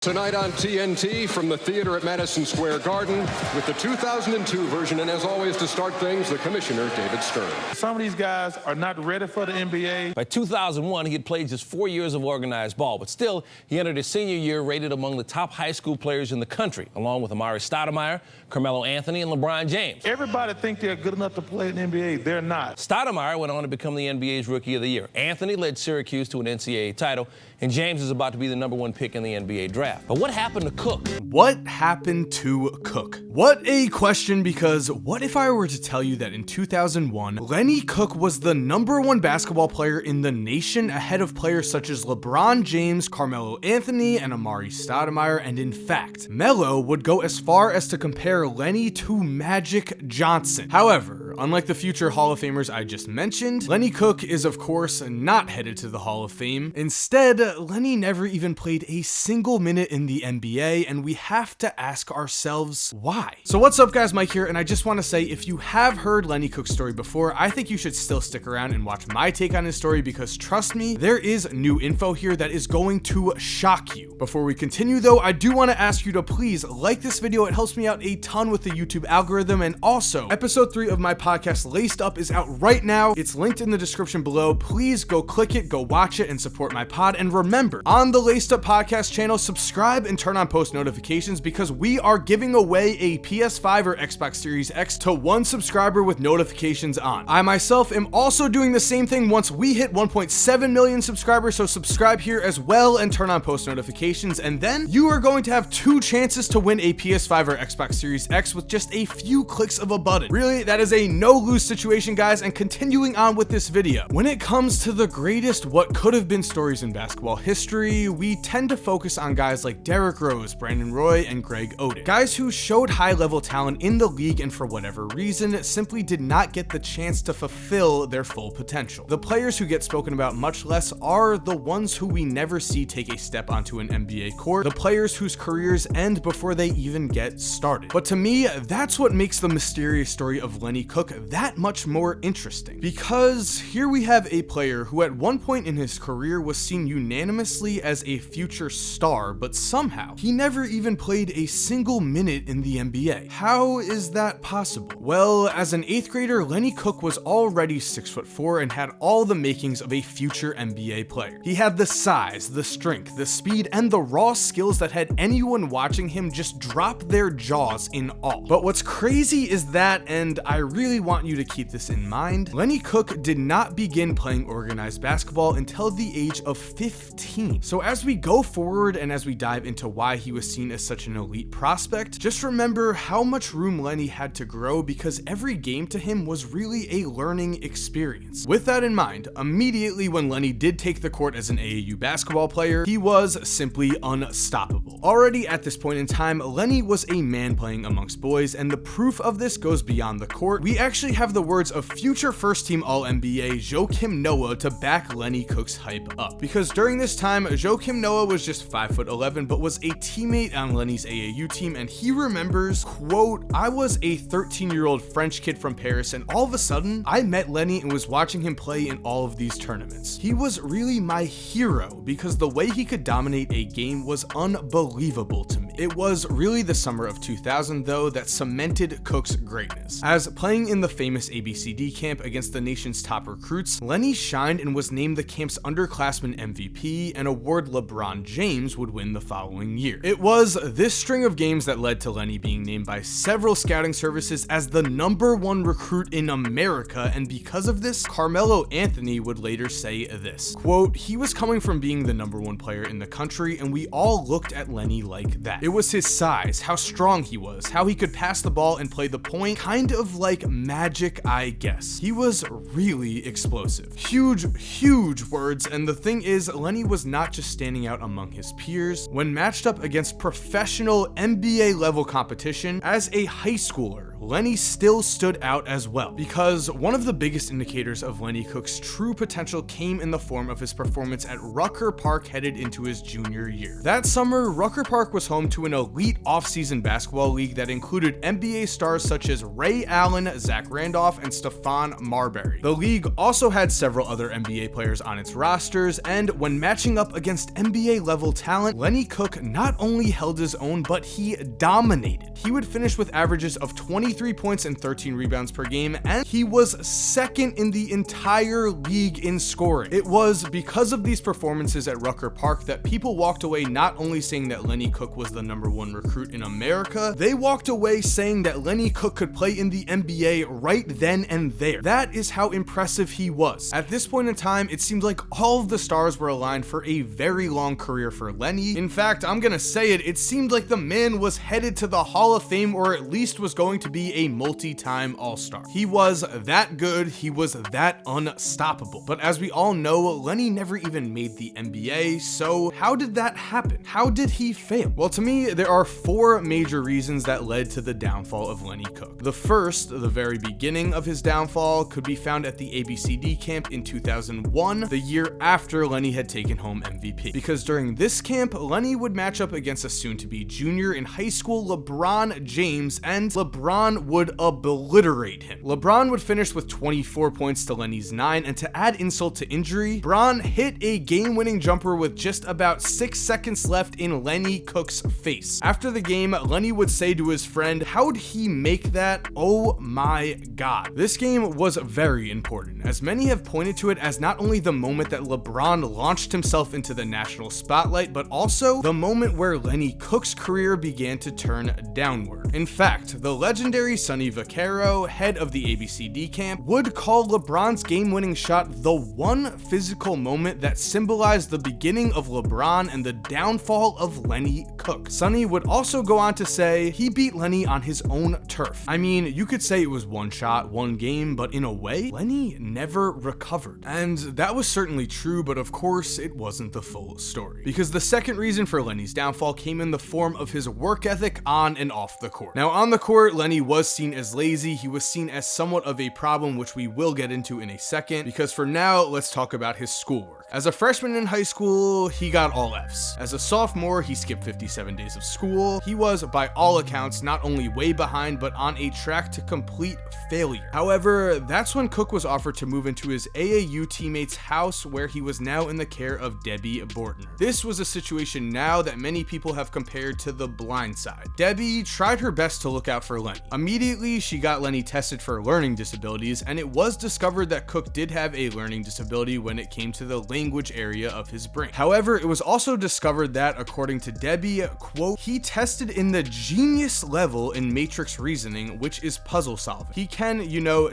Tonight on TNT from the theater at Madison Square Garden with the 2002 version, and as always to start things, the commissioner, David Stern. Some of these guys are not ready for the NBA. By 2001, he had played just 4 years of organized ball, but still, he entered his senior year rated among the top high school players in the country, along with Amari Stoudemire, Carmelo Anthony, and LeBron James. Everybody think they're good enough to play in the NBA. They're not. Stoudemire went on to become the NBA's Rookie of the Year. Anthony led Syracuse to an NCAA title, and James is about to be the #1 pick in the NBA draft. But what happened to Cooke? What happened to Cooke? What a question, because what if I were to tell you that in 2001, Lenny Cooke was the #1 basketball player in the nation, ahead of players such as LeBron James, Carmelo Anthony, and Amari Stoudemire, and in fact, Melo would go as far as to compare Lenny to Magic Johnson. However, unlike the future Hall of Famers I just mentioned, Lenny Cooke is of course not headed to the Hall of Fame. Instead, Lenny never even played a single minute in the NBA, and we have to ask ourselves why. So what's up guys, Mike here, and I just want to say, if you have heard Lenny Cooke's story before, I think you should still stick around and watch my take on his story, because trust me, there is new info here that is going to shock you. Before we continue though, I do want to ask you to please like this video. It helps me out a ton with the YouTube algorithm, and also episode 3 of my podcast Laced Up is out right now. It's linked in the description below. Please go click it, go watch it, and support my pod. And remember, on the Laced Up podcast channel, subscribe and turn on post notifications, because we are giving away a PS5 or Xbox Series X to 1 subscriber with notifications on. I myself am also doing the same thing once we hit 1.7 million subscribers, so subscribe here as well and turn on post notifications, and then you are going to have 2 chances to win a PS5 or Xbox Series X with just a few clicks of a button. Really, that is a no-lose situation, guys. And continuing on with this video, when it comes to the greatest what could have been stories in basketball history, we tend to focus on guys like Derrick Rose, Brandon Roy, and Greg Oden. Guys who showed high-level talent in the league and for whatever reason simply did not get the chance to fulfill their full potential. The players who get spoken about much less are the ones who we never see take a step onto an NBA court, the players whose careers end before they even get started. But to me, that's what makes the mysterious story of Lenny Cooke that much more interesting, because here we have a player who at one point in his career was seen unanimously as a future star, but somehow he never even played a single minute in the NBA. How is that possible? Well, as an 8th grader, Lenny Cooke was already 6'4" and had all the makings of a future NBA player. He had the size, the strength, the speed, and the raw skills that had anyone watching him just drop their jaws in awe. But what's crazy is that, and I really want you to keep this in mind, Lenny Cooke did not begin playing organized basketball until the age of 15. So as we go forward and as we dive into why he was seen as such an elite prospect, just remember how much room Lenny had to grow, because every game to him was really a learning experience. With that in mind, immediately when Lenny did take the court as an AAU basketball player, he was simply unstoppable. Already at this point in time, Lenny was a man playing amongst boys, and the proof of this goes beyond the court. We actually have the words of future first-team All-NBA Joakim Noah to back Lenny Cooke's hype up, because during this time, Joakim Noah was just 5'11", but was a teammate on Lenny's AAU team, and he remembers, quote, "I was a 13-year-old French kid from Paris, and all of a sudden, I met Lenny and was watching him play in all of these tournaments. He was really my hero, because the way he could dominate a game was unbelievable to me." It was really the summer of 2000, though, that cemented Cooke's greatness. As playing in the famous ABCD camp against the nation's top recruits, Lenny shined and was named the camp's underclassman MVP, an award LeBron James would win the following year. It was this string of games that led to Lenny being named by several scouting services as the #1 recruit in America, and because of this, Carmelo Anthony would later say this, quote, "He was coming from being the #1 player in the country, and we all looked at Lenny like that. It was his size, how strong he was, how he could pass the ball and play the point, kind of like magic, I guess. He was really explosive." Huge words, and the thing is, Lenny was not just standing out among his peers. When matched up against professional NBA level competition, as a high schooler, Lenny still stood out as well, because one of the biggest indicators of Lenny Cooke's true potential came in the form of his performance at Rucker Park headed into his junior year. That summer, Rucker Park was home to an elite off-season basketball league that included NBA stars such as Ray Allen, Zach Randolph, and Stephon Marbury. The league also had several other NBA players on its rosters, and when matching up against NBA-level talent, Lenny Cooke not only held his own, but he dominated. He would finish with averages of 23 points and 13 rebounds per game, and he was second in the entire league in scoring. It was because of these performances at Rucker Park that people walked away not only saying that Lenny Cooke was the #1 recruit in America, they walked away saying that Lenny Cooke could play in the NBA right then and there. That is how impressive he was. At this point in time, it seemed like all of the stars were aligned for a very long career for Lenny. In fact, I'm gonna say it seemed like the man was headed to the Hall of Fame, or at least was going to be a multi-time All-Star. He was that good, he was that unstoppable. But as we all know, Lenny never even made the NBA, so how did that happen? How did he fail? Well, to me, there are 4 major reasons that led to the downfall of Lenny Cooke. The first, the very beginning of his downfall, could be found at the ABCD camp in 2001, the year after Lenny had taken home MVP. Because during this camp, Lenny would match up against a soon-to-be junior in high school, LeBron James, and LeBron would obliterate him. LeBron would finish with 24 points to Lenny's 9, and to add insult to injury, LeBron hit a game-winning jumper with just about 6 seconds left in Lenny Cooke's face. After the game, Lenny would say to his friend, "How'd he make that? Oh my god." This game was very important, as many have pointed to it as not only the moment that LeBron launched himself into the national spotlight, but also the moment where Lenny Cooke's career began to turn downward. In fact, the legendary Sonny Vaccaro, head of the ABCD camp, would call LeBron's game-winning shot the one physical moment that symbolized the beginning of LeBron and the downfall of Lenny Cooke. Sonny would also go on to say he beat Lenny on his own turf. I mean, you could say it was one shot, one game, but in a way, Lenny never recovered. And that was certainly true, but of course, it wasn't the full story. Because the second reason for Lenny's downfall came in the form of his work ethic on and off the court. Now, on the court, Lenny was seen as lazy. He was seen as somewhat of a problem, which we will get into in a second, because for now, let's talk about his schoolwork. As a freshman in high school, he got all Fs. As a sophomore, he skipped 57 days of school. He was, by all accounts, not only way behind, but on a track to complete failure. However, that's when Cooke was offered to move into his AAU teammate's house, where he was now in the care of Debbie Bortner. This was a situation now that many people have compared to The Blind Side. Debbie tried her best to look out for Lenny. Immediately, she got Lenny tested for learning disabilities, and it was discovered that Cooke did have a learning disability when it came to the language area of his brain. However, it was also discovered that, according to Debbie, quote, he tested in the genius level in matrix reasoning, which is puzzle solving. He can,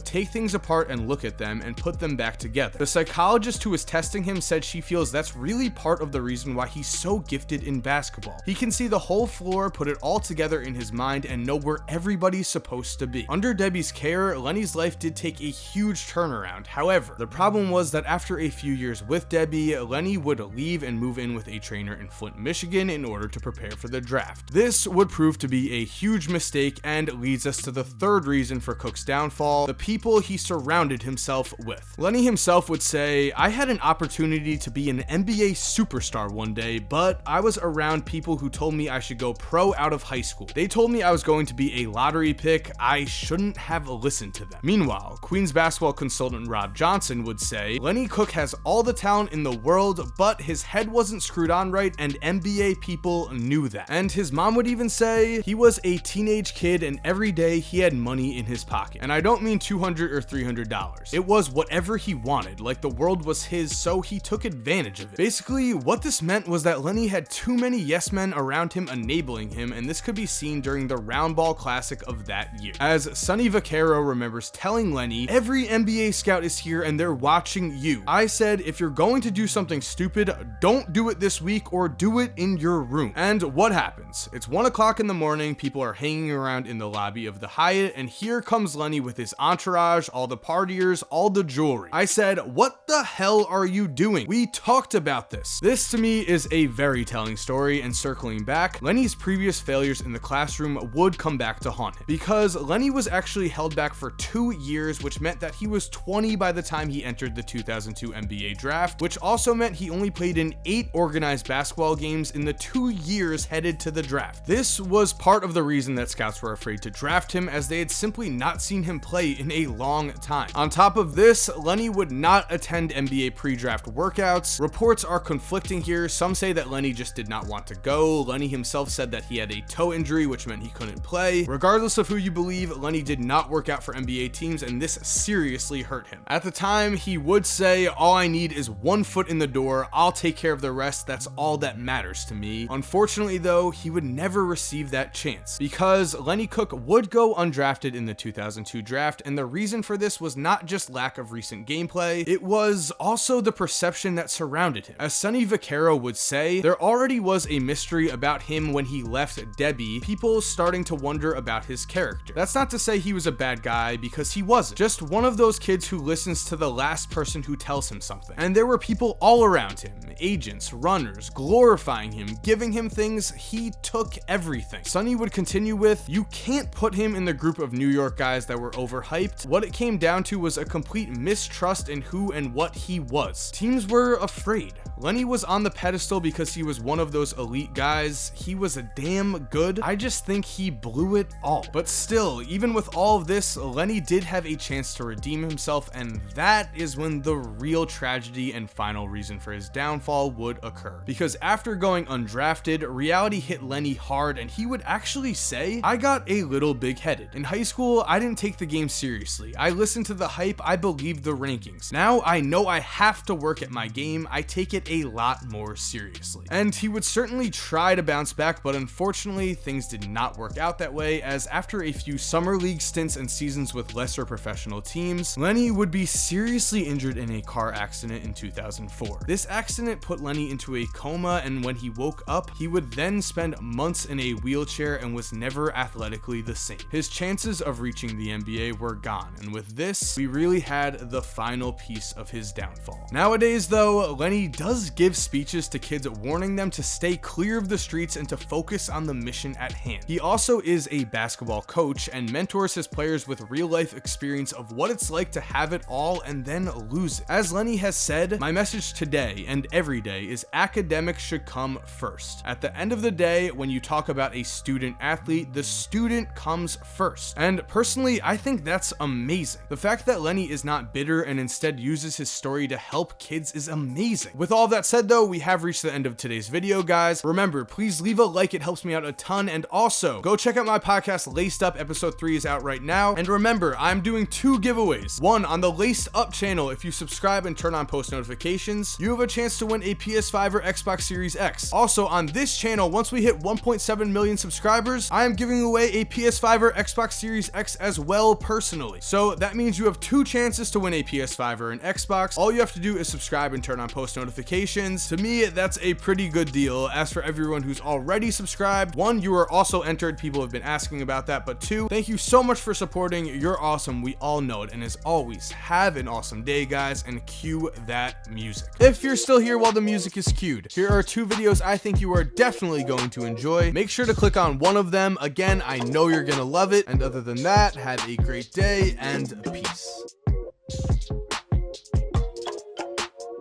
take things apart and look at them and put them back together. The psychologist who was testing him said she feels that's really part of the reason why he's so gifted in basketball. He can see the whole floor, put it all together in his mind, and know where everybody's supposed to be. Under Debbie's care, Lenny's life did take a huge turnaround. However, the problem was that after a few years with Debbie, Lenny would leave and move in with a trainer in Flint, Michigan in order to prepare for the draft. This would prove to be a huge mistake and leads us to the third reason for Cooke's downfall: the people he surrounded himself with. Lenny himself would say, "I had an opportunity to be an NBA superstar one day, but I was around people who told me I should go pro out of high school. They told me I was going to be a lottery pick. I shouldn't have listened to them." Meanwhile, Queens basketball consultant Rob Johnson would say, "Lenny Cooke has all the talent in the world, but his head wasn't screwed on right, and NBA people knew that." And his mom would even say he was a teenage kid and every day he had money in his pocket. And I don't mean $200 or $300. It was whatever he wanted, like the world was his, so he took advantage of it. Basically, what this meant was that Lenny had too many yes men around him enabling him, and this could be seen during the Round Ball Classic of that year. As Sonny Vaccaro remembers telling Lenny, "Every NBA scout is here and they're watching you. I said, if you're going going to do something stupid, don't do it this week or do it in your room. And what happens? It's 1 o'clock in the morning, people are hanging around in the lobby of the Hyatt, and here comes Lenny with his entourage, all the partiers, all the jewelry. I said, what the hell are you doing? We talked about this. This to me is a very telling story, and circling back, Lenny's previous failures in the classroom would come back to haunt him, because Lenny was actually held back for 2 years, which meant that he was 20 by the time he entered the 2002 NBA draft, which also meant he only played in 8 organized basketball games in the 2 years headed to the draft. This was part of the reason that scouts were afraid to draft him, as they had simply not seen him play in a long time. On top of this, Lenny would not attend NBA pre-draft workouts. Reports are conflicting here. Some say that Lenny just did not want to go. Lenny himself said that he had a toe injury, which meant he couldn't play. Regardless of who you believe, Lenny did not work out for NBA teams, and this seriously hurt him. At the time, he would say, all I need is 1 foot in the door. I'll take care of the rest. That's all that matters to me. Unfortunately, though, he would never receive that chance, because Lenny Cooke would go undrafted in the 2002 draft, and the reason for this was not just lack of recent gameplay, it was also the perception that surrounded him. As Sonny Vaccaro would say, there already was a mystery about him when he left Debbie, people starting to wonder about his character. That's not to say he was a bad guy, because he wasn't. Just one of those kids who listens to the last person who tells him something. And there were people all around him, agents, runners, glorifying him, giving him things. He took everything. Sonny would continue with, you can't put him in the group of New York guys that were overhyped. What it came down to was a complete mistrust in who and what he was. Teams were afraid. Lenny was on the pedestal because he was one of those elite guys. He was a damn good. I just think he blew it all. But still, even with all of this, Lenny did have a chance to redeem himself, and that is when the real tragedy and final reason for his downfall would occur. Because after going undrafted, reality hit Lenny hard, and he would actually say, I got a little big-headed. In high school, I didn't take the game seriously. I listened to the hype, I believed the rankings. Now I know I have to work at my game, I take it a lot more seriously. And he would certainly try to bounce back, but unfortunately, things did not work out that way, as after a few summer league stints and seasons with lesser professional teams, Lenny would be seriously injured in a car accident in 2004. This accident put Lenny into a coma, and when he woke up, he would then spend months in a wheelchair and was never athletically the same. His chances of reaching the NBA were gone, and with this, we really had the final piece of his downfall. Nowadays, though, Lenny does give speeches to kids warning them to stay clear of the streets and to focus on the mission at hand. He also is a basketball coach and mentors his players with real-life experience of what it's like to have it all and then lose it. As Lenny has said, my message today and every day is academics should come first. At the end of the day, when you talk about a student athlete, the student comes first. And personally, I think that's amazing. The fact that Lenny is not bitter and instead uses his story to help kids is amazing. With all that said though, we have reached the end of today's video, guys. Remember, please leave a like, it helps me out a ton, and also go check out my podcast Laced Up. Episode 3 is out right now, and remember, I'm doing 2 giveaways. One on the Laced Up channel. If you subscribe and turn on post notifications, you have a chance to win a PS5 or Xbox Series X. Also on this channel, once we hit 1.7 million subscribers, I am giving away a PS5 or Xbox Series X as well personally. So that means you have 2 chances to win a PS5 or an Xbox. All you have to do is subscribe and turn on post notifications. To me, that's a pretty good deal. As for everyone who's already subscribed, 1, you are also entered. People have been asking about that, but 2, thank you so much for supporting. You're awesome. We all know it. And as always, have an awesome day, guys, and cue that music. If you're still here while the music is cued, here are 2 videos I think you are definitely going to enjoy. Make sure to click on one of them. Again, I know you're gonna love it. And other than that, have a great day and peace.